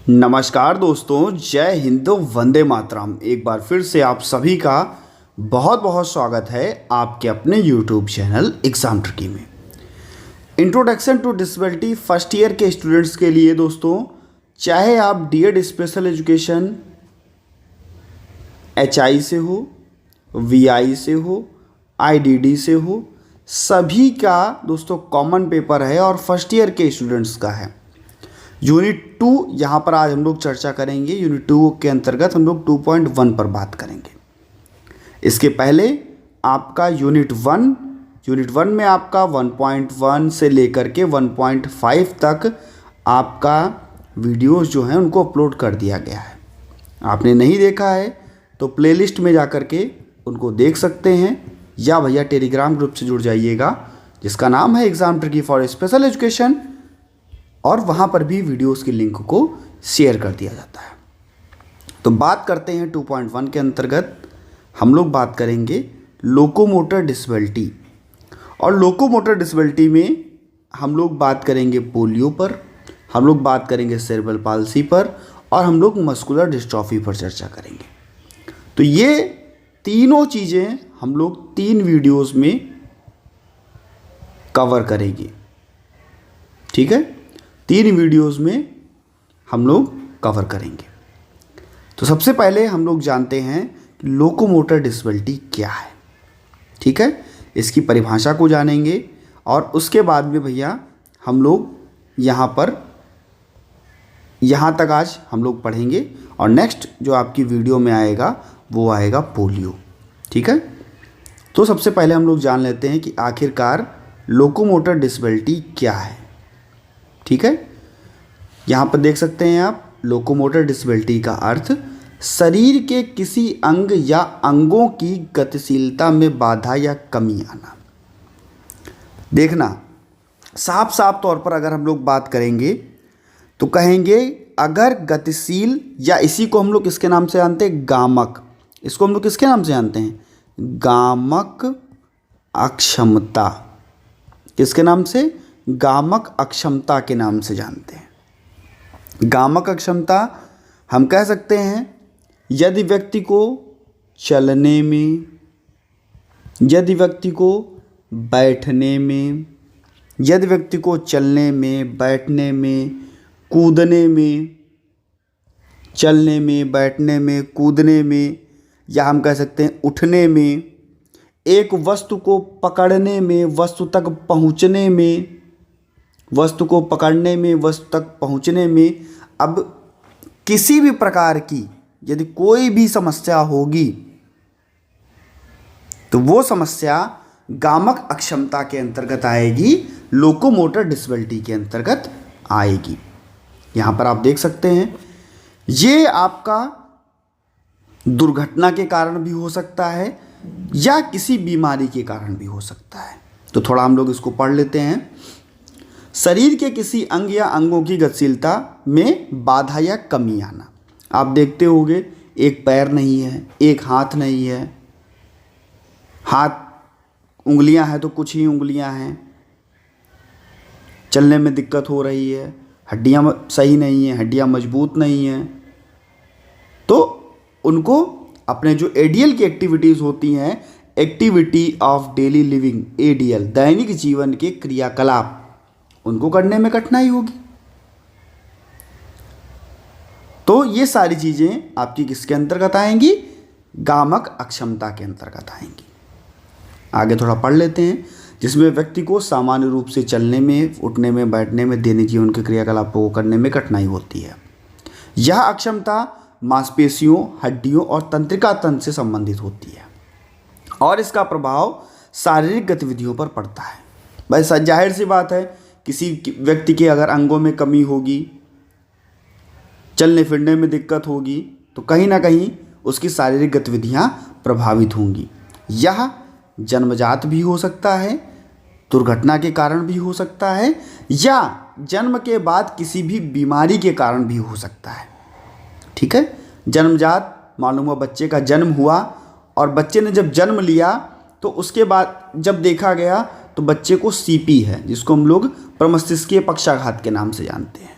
नमस्कार दोस्तों, जय हिंद, वंदे मातरम। एक बार फिर से आप सभी का बहुत बहुत स्वागत है आपके अपने YouTube चैनल एग्ज़ाम ट्रिकी में। Introduction to disability first year के स्टूडेंट्स के लिए दोस्तों, चाहे आप डीएड स्पेशल एजुकेशन HI से हो, VI से हो, IDD से हो, सभी का दोस्तों कॉमन पेपर है और फर्स्ट ईयर के स्टूडेंट्स का है। यूनिट 2 यहाँ पर आज हम लोग चर्चा करेंगे। यूनिट 2 के अंतर्गत हम लोग 2.1 पर बात करेंगे। इसके पहले आपका यूनिट 1 में आपका 1.1 से लेकर के 1.5 तक आपका वीडियोस जो हैं उनको अपलोड कर दिया गया है। आपने नहीं देखा है तो प्लेलिस्ट में जा कर के उनको देख सकते हैं, या भैया टेलीग्राम ग्रुप से जुड़ जाइएगा जिसका नाम है exam tricky for special education, और वहाँ पर भी वीडियोस की लिंक को शेयर कर दिया जाता है। तो बात करते हैं 2.1 के अंतर्गत हम लोग बात करेंगे लोकोमोटर डिसेबिलिटी। और लोकोमोटर डिसेबिलिटी में हम लोग बात करेंगे पोलियो पर, हम लोग बात करेंगे सेरेब्रल पाल्सी पर, और हम लोग मस्कुलर डिस्ट्रॉफी पर चर्चा करेंगे। तो ये तीनों चीज़ें हम लोग 3 वीडियोस में कवर करेंगे। ठीक है, 3 वीडियोस में हम लोग कवर करेंगे। तो सबसे पहले हम लोग जानते हैं कि लोकोमोटर डिसेबिलिटी क्या है। ठीक है, इसकी परिभाषा को जानेंगे और उसके बाद में भैया हम लोग यहाँ तक आज हम लोग पढ़ेंगे, और नेक्स्ट जो आपकी वीडियो में आएगा वो आएगा पोलियो। ठीक है, तो सबसे पहले हम लोग जान लेते हैं कि आखिरकार लोकोमोटर डिसेबिलिटी क्या है। ठीक है, यहाँ पर देख सकते हैं आप, लोकोमोटर डिसेबिलिटी का अर्थ शरीर के किसी अंग या अंगों की गतिशीलता में बाधा या कमी आना। देखना, साफ साफ तौर पर अगर हम लोग बात करेंगे तो कहेंगे अगर गतिशील, या इसी को हम लोग किसके नाम से जानते हैं, गामक। इसको हम लोग किसके नाम से जानते हैं, गामक अक्षमता। किसके नाम से, गामक अक्षमता के नाम से जानते हैं। गामक अक्षमता हम कह सकते हैं यदि व्यक्ति को चलने में, यदि व्यक्ति को बैठने में, यदि व्यक्ति को चलने में, बैठने में, कूदने में, चलने में, बैठने में, कूदने में, या हम कह सकते हैं उठने में, एक वस्तु को पकड़ने में, वस्तु तक पहुंचने में, वस्तु को पकड़ने में, वस्तु तक पहुंचने में, अब किसी भी प्रकार की यदि कोई भी समस्या होगी तो वो समस्या गामक अक्षमता के अंतर्गत आएगी, लोकोमोटर डिसेबिलिटी के अंतर्गत आएगी। यहाँ पर आप देख सकते हैं ये आपका दुर्घटना के कारण भी हो सकता है या किसी बीमारी के कारण भी हो सकता है। तो थोड़ा हम लोग इसको पढ़ लेते हैं। शरीर के किसी अंग या अंगों की गतिशीलता में बाधा या कमी आना। आप देखते होंगे एक पैर नहीं है, एक हाथ नहीं है, हाथ उंगलियां हैं तो कुछ ही उंगलियां हैं, चलने में दिक्कत हो रही है, हड्डियां सही नहीं है, हड्डियां मजबूत नहीं हैं, तो उनको अपने जो ADL की एक्टिविटीज़ होती हैं, activity of daily living, ADL दैनिक जीवन के क्रियाकलाप, उनको करने में कठिनाई होगी। तो ये सारी चीज़ें आपकी किसके अंतर्गत आएंगी, गामक अक्षमता के अंतर्गत आएंगी। आगे थोड़ा पढ़ लेते हैं, जिसमें व्यक्ति को सामान्य रूप से चलने में, उठने में, बैठने में, दैनिक जीवन के क्रियाकलापों को करने में कठिनाई होती है। यह अक्षमता मांसपेशियों, हड्डियों और तंत्रिका तंत्र से संबंधित होती है और इसका प्रभाव शारीरिक गतिविधियों पर पड़ता है। बस जाहिर सी बात है, किसी व्यक्ति के अगर अंगों में कमी होगी, चलने फिरने में दिक्कत होगी, तो कहीं ना कहीं उसकी शारीरिक गतिविधियां प्रभावित होंगी। यह जन्मजात भी हो सकता है, दुर्घटना के कारण भी हो सकता है, या जन्म के बाद किसी भी बीमारी के कारण भी हो सकता है। ठीक है, जन्मजात मालूम हुआ बच्चे का जन्म हुआ और बच्चे ने जब जन्म लिया तो उसके बाद जब देखा गया तो बच्चे को CP है, जिसको हम लोग प्रमस्तिष्कीय पक्षाघात के नाम से जानते हैं।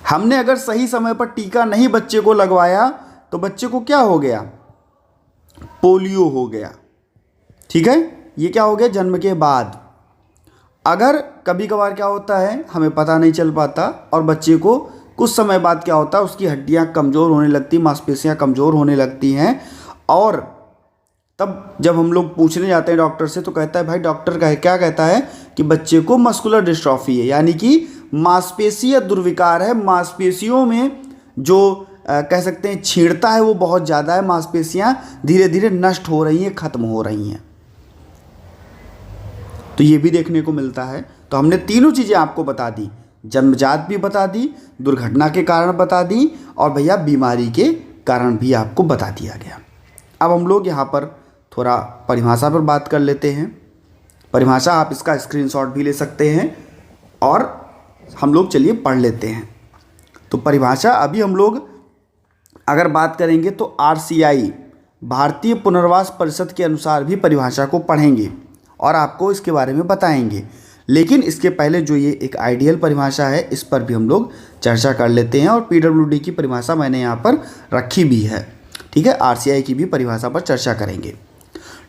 हमने अगर सही समय पर टीका नहीं बच्चे को लगवाया तो बच्चे को क्या हो गया, पोलियो हो गया। ठीक है, ये क्या हो गया, जन्म के बाद। अगर कभी कभार क्या होता है हमें पता नहीं चल पाता और बच्चे को कुछ समय बाद क्या होता है, उसकी हड्डियां कमज़ोर होने लगती, मांसपेशियां कमज़ोर होने लगती हैं, और तब जब हम लोग पूछने जाते हैं डॉक्टर से तो कहता है भाई, डॉक्टर क्या कहता है कि बच्चे को मस्कुलर डिस्ट्रॉफी है, यानी कि मांसपेशीय दुर्विकार है। मांसपेशियों में जो कह सकते हैं छींड़ता है वो बहुत ज़्यादा है, मांसपेशियां धीरे धीरे नष्ट हो रही हैं, ख़त्म हो रही हैं। तो ये भी देखने को मिलता है। तो हमने तीनों चीज़ें आपको बता दी, जन्मजात भी बता दी, दुर्घटना के कारण बता दी, और भैया बीमारी के कारण भी आपको बता दिया गया। अब हम लोग यहाँ पर थोड़ा परिभाषा पर बात कर लेते हैं। परिभाषा आप इसका स्क्रीनशॉट भी ले सकते हैं और हम लोग चलिए पढ़ लेते हैं। तो परिभाषा अभी हम लोग अगर बात करेंगे तो RCI भारतीय पुनर्वास परिषद के अनुसार भी परिभाषा को पढ़ेंगे और आपको इसके बारे में बताएंगे। लेकिन इसके पहले जो ये एक आइडियल परिभाषा है इस पर भी हम लोग चर्चा कर लेते हैं, और PWD की परिभाषा मैंने यहाँ पर रखी भी है। ठीक है, RCI की भी परिभाषा पर चर्चा करेंगे।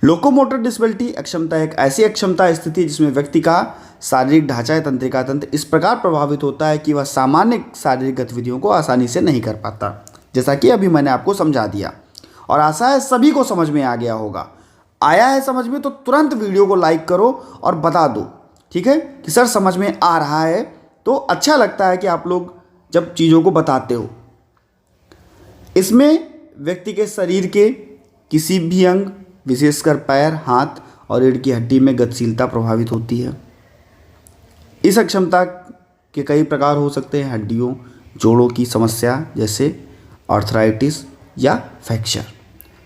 लोकोमोटर डिसेबिलिटी अक्षमता एक ऐसी अक्षमता स्थिति है जिसमें व्यक्ति का शारीरिक ढांचा या तंत्रिका तंत्र इस प्रकार प्रभावित होता है कि वह सामान्य शारीरिक गतिविधियों को आसानी से नहीं कर पाता, जैसा कि अभी मैंने आपको समझा दिया। और आशा है सभी को समझ में आ गया होगा। आया है समझ में तो तुरंत वीडियो को लाइक करो और बता दो, ठीक है, कि सर समझ में आ रहा है। तो अच्छा लगता है कि आप लोग जब चीज़ों को बताते हो। इसमें व्यक्ति के शरीर के किसी भी अंग, विशेषकर पैर, हाथ और रीढ़ की हड्डी में गतिशीलता प्रभावित होती है। इस अक्षमता के कई प्रकार हो सकते हैं। हड्डियों, जोड़ों की समस्या जैसे आर्थराइटिस या फ्रैक्चर,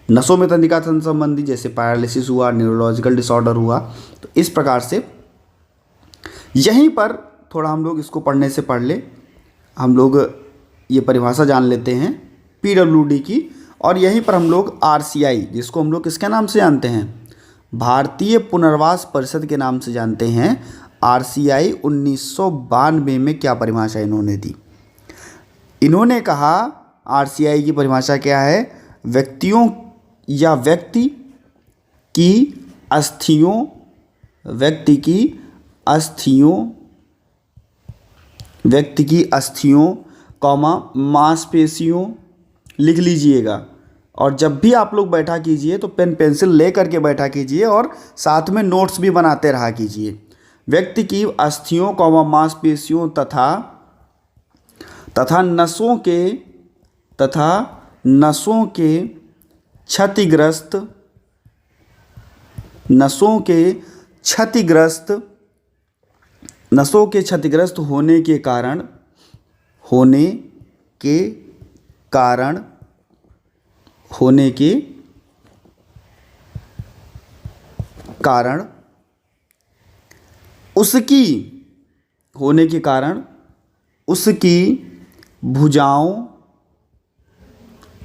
नसों में तंत्रिका तंत्र संबंधी जैसे पैरालिसिस हुआ, न्यूरोलॉजिकल डिसऑर्डर हुआ। तो इस प्रकार से यहीं पर थोड़ा हम लोग इसको पढ़ने से पहले हम लोग ये परिभाषा जान लेते हैं PWD की, और यहीं पर हम लोग RCI, जिसको हम लोग किसके नाम से जानते हैं, भारतीय पुनर्वास परिषद के नाम से जानते हैं। RCI 1992 में क्या परिभाषा इन्होंने दी, इन्होंने कहा RCI की परिभाषा क्या है, व्यक्तियों या व्यक्ति की अस्थियों, व्यक्ति की अस्थियों कौमा मांसपेशियों, लिख लीजिएगा। और जब भी आप लोग बैठा कीजिए तो पेन पेंसिल ले करके बैठा कीजिए और साथ में नोट्स भी बनाते रहा कीजिए। व्यक्ति की अस्थियों कौमा मांसपेशियों तथा नसों के क्षतिग्रस्त होने के कारण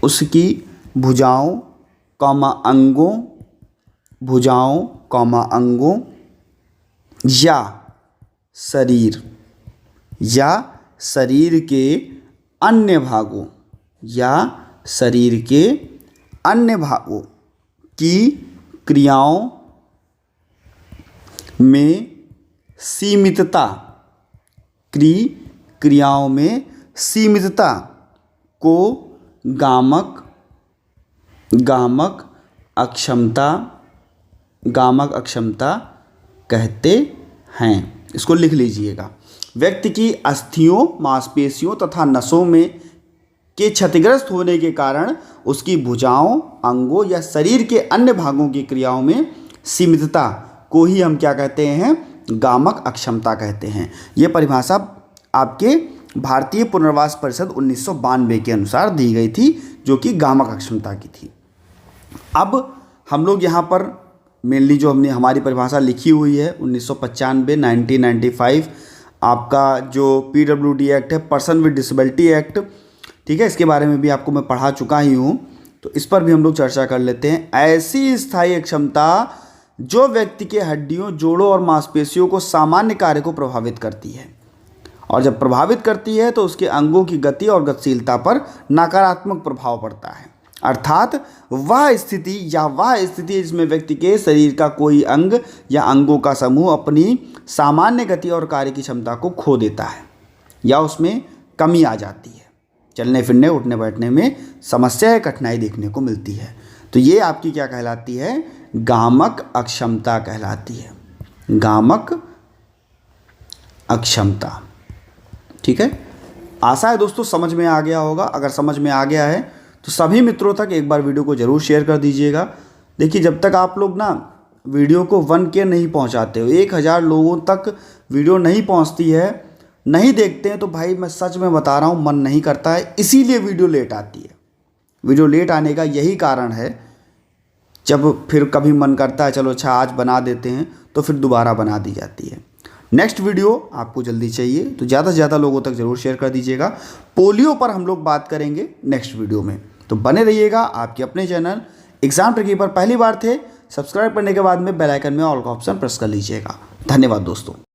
उसकी भुजाओं कौमा अंगों या शरीर के अन्य भागों की क्रियाओं में सीमितता को गामक अक्षमता कहते हैं। इसको लिख लीजिएगा। व्यक्ति की अस्थियों, मांसपेशियों तथा नसों में के क्षतिग्रस्त होने के कारण उसकी भुजाओं, अंगों या शरीर के अन्य भागों की क्रियाओं में सीमितता को ही हम क्या कहते हैं, गामक अक्षमता कहते हैं। ये परिभाषा आपके भारतीय पुनर्वास परिषद 1992 के अनुसार दी गई थी, जो कि गामक अक्षमता की थी। अब हम लोग यहाँ पर मेनली जो हमने हमारी परिभाषा लिखी हुई है 1995 आपका जो PWD एक्ट है, पर्सन विद डिसेबिलिटी एक्ट, ठीक है, इसके बारे में भी आपको मैं पढ़ा चुका ही हूँ। तो इस पर भी हम लोग चर्चा कर लेते हैं। ऐसी स्थायी अक्षमता जो व्यक्ति के हड्डियों, जोड़ों और मांसपेशियों को सामान्य कार्य को प्रभावित करती है। और जब प्रभावित करती है तो उसके अंगों की गति और गतिशीलता पर नकारात्मक प्रभाव पड़ता है। अर्थात वह स्थिति जिसमें व्यक्ति के शरीर का कोई अंग या अंगों का समूह अपनी सामान्य गति और कार्य की क्षमता को खो देता है या उसमें कमी आ जाती है, चलने फिरने उठने बैठने में समस्या या कठिनाई देखने को मिलती है। तो ये आपकी क्या कहलाती है? गामक अक्षमता कहलाती है, गामक अक्षमता। ठीक है, आशा है दोस्तों समझ में आ गया होगा। अगर समझ में आ गया है तो सभी मित्रों तक एक बार वीडियो को ज़रूर शेयर कर दीजिएगा। देखिए, जब तक आप लोग ना वीडियो को 1K नहीं पहुंचाते हो, 1000 लोगों तक वीडियो नहीं पहुंचती है, नहीं देखते हैं, तो भाई मैं सच में बता रहा हूं मन नहीं करता है, इसीलिए वीडियो लेट आती है। वीडियो लेट आने का यही कारण है। जब फिर कभी मन करता है चलो अच्छा आज बना देते हैं, तो फिर दोबारा बना दी जाती है। नेक्स्ट वीडियो आपको जल्दी चाहिए तो ज़्यादा से ज़्यादा लोगों तक ज़रूर शेयर कर दीजिएगा। पोलियो पर हम लोग बात करेंगे नेक्स्ट वीडियो में, तो बने रहिएगा आपके अपने चैनल एग्जाम ट्रिकी पर। पहली बार थे, सब्सक्राइब करने के बाद में बेल आइकन में ऑल का ऑप्शन प्रेस कर लीजिएगा। धन्यवाद दोस्तों।